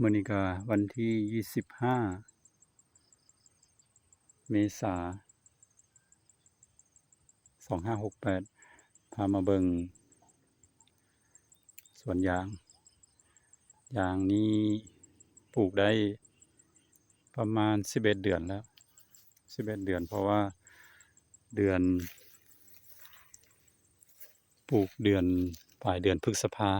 มื้อนี้ก็วันที่25เมษายน2568พามาเบิ่งสวนยางนี้ปลูกได้ประมาณ11เดือนแล้ว11เดือนเพราะว่าเดือนปลูกเดือนปลายเดือนพฤษภา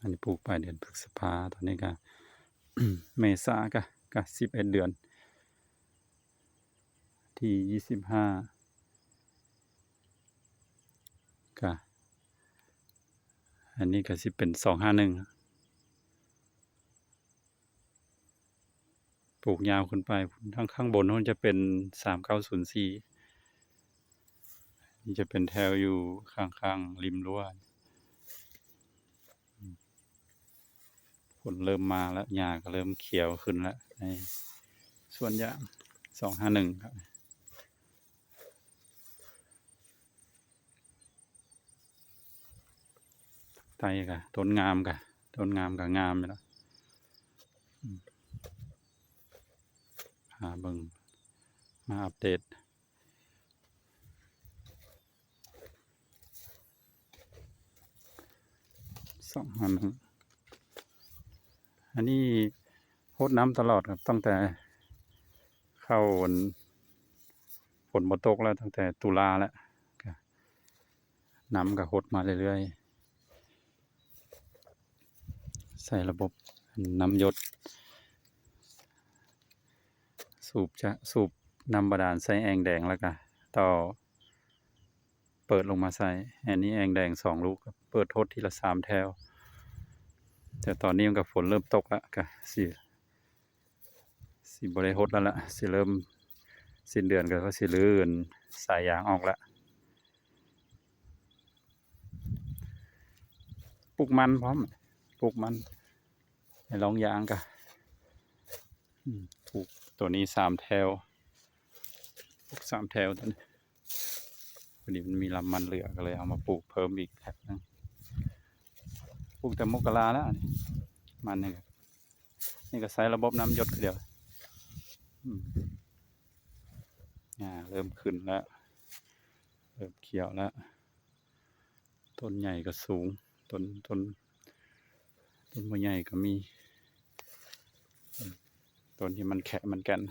อันนี้ปลูกปลายเดือนพฤษภาตอนนี้ก็ เมษาก็11เดือนที่25ก็อันนี้ก็สิเป็น251ปลูกยาวขึ้นไปข้างบนนู้นจะเป็น3904นี่จะเป็นแถวอยู่ข้างๆริมรั้วฝนเริ่มมาแล้วหญ้าก็เริ่มเขียวขึ้นแล้วในสวนยาง251ครับไตก็ต้นงามก็งามอยู่แล้วเบิ่งมาอัปเดต251อันนี้รดน้ำตลอดครับตั้งแต่เข้าฝนบ่ตกแล้วตั้งแต่ตุลาแล้วก็น้ำก็รดมาเรื่อยๆใส่ระบบน้ำหยดสูบน้ำบาดาลใส่แอ่งแดงแล้วก็ต่อเปิดลงมาใส่อันนี้แอ่งแดง2ลูกครับเปิดทดทีละ3แถวแต่ตอนนี้มันก็ฝนเริ่มตกแล้วก็สิบ่ได้รดแล้วล่ะสิเริ่มสิ้นเดือนก็สิรื้อสายยางออกแล้วปลูกมันพร้อมปลูกมันให้ลองยางก็ปลูกตัวนี้3แถวปลูก3แถวตัวนี้พอดีมันมีลำมันเหลือก็เลยเอามาปลูกเพิ่มอีกแถวนึงปลูกแต่มกราแล้วมันนี่ก็ใช้ระบบน้ำหยดเดียวเริ่มขึ้นแล้วเริ่มเขียวแล้วต้นใหญ่ก็สูงต้นบ่ใหญ่ก็มีต้นที่มันแข็งมันแก่น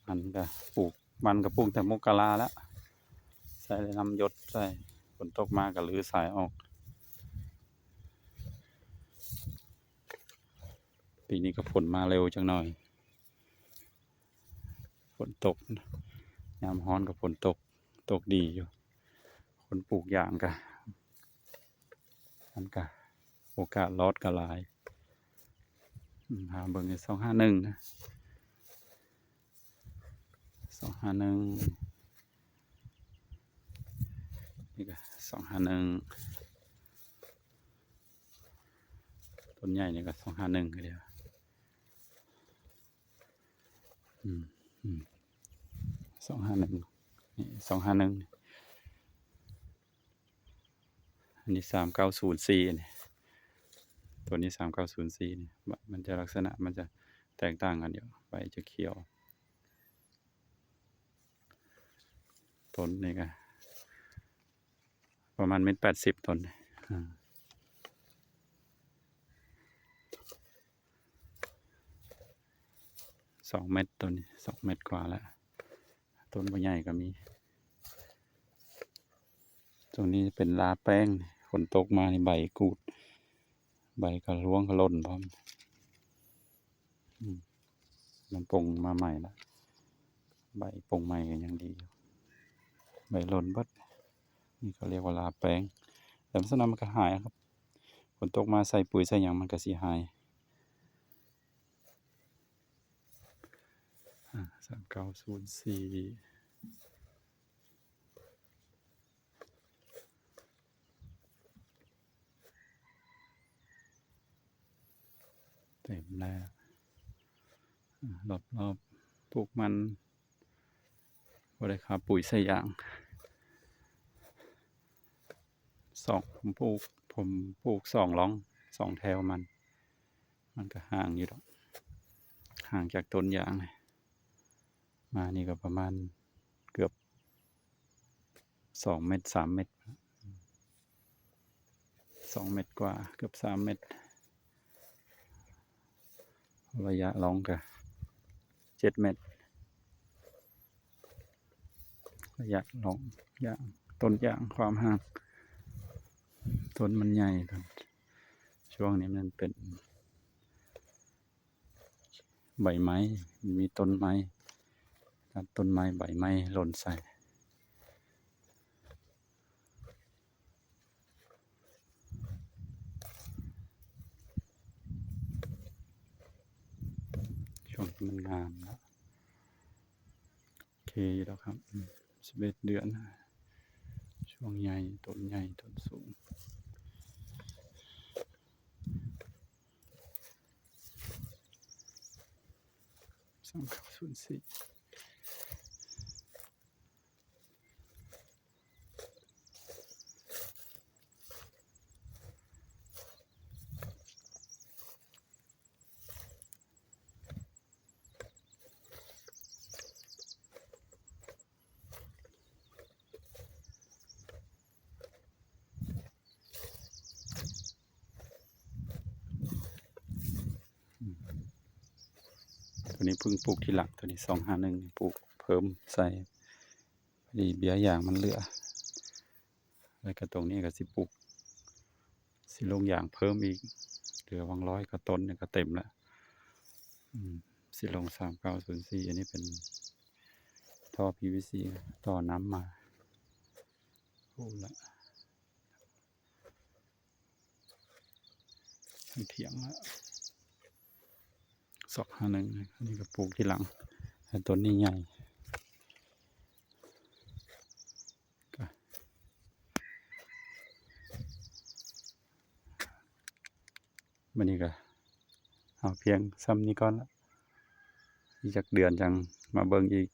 มันก็ปลูกแต่มกราแล้วใส่น้ำหยดใส่ฝนตกมาก็รื้อสายออกปีนี้ก็ฝนมาเร็วจังหน่อยฝนตกยามร้อนกับฝนตกดีอยู่คนปลูกยางก็มันก็โอกาสรอดก็หลายหาเบิ่ง251นะ251นี่ก็251ต้นใหญ่นี่ก็251คือเดียว251นี่251อันนี้3904นี่ตัวนี้3904นี่มันจะลักษณะมันจะแตกต่างกันอยู่ใบจะเขียวต้นนี่ก็ประมาณ1.80 ต้น2 เมตรต้นนี้2 เมตรกว่าแล้วต้นใหญ่ก็มีตรงนี้เป็นลาแป้งฝนตกมาในใบกูดใบก็ร่วงก็หล่นพร้อมมันปงมาใหม่แล้วใบปงใหม่กันยังดีอยู่ใบหล่นบัดนี่เขาเรียกว่าลาแป้งแต่ลักษณะมันก็หายครับฝนตกมาใส่ปุ๋ยใส่หยังมันก็สิหาย3904เต็มแล้ว รอบปลูกมันบ่ได้ค่าปุ๋ยใส่ยางผมปลูก2 ร่อง2 แถวมันก็ห่างอยู่ดอกห่างจากต้นยางมานี่ก็ประมาณเกือบ2 เมตร3 เมตร2 เมตรกว่าเกือบ3 เมตรระยะร่องก็7 เมตรระยะร่องยางต้นยางความห่างต้นมันใหญ่ช่วงนี้มันเป็นใบไม้มีต้นไม้ต้นไม้ใบไม้หล่นใส่ช่วงมันงามแล้วโอเคแล้วครับ11 เดือนช่วงใหญ่ต้นใหญ่ต้นสูง3904ตัวนี้เพิ่งปลูกที่หลังตัวนี้251ปลูกเพิ่มใส่พอดีเบี้ยยางมันเหลือแล้วก็ตรงนี้ก็สิปลูกสิลงยางเพิ่มอีกเหลือวัง100 ก็ต้นเนี่ยก็เต็มแล้วสิลง3904อันนี้เป็นท่อ PVC ต่อน้ำมาพูดละเถียงแล้ว251อันนี้ก็ปลูกที่หลังแต่ต้นนี้ใหญ่วันนี้ก็เอาเพียงซ้ำนี้ก่อนละอีกจักเดือนจังมาเบิ่งอีก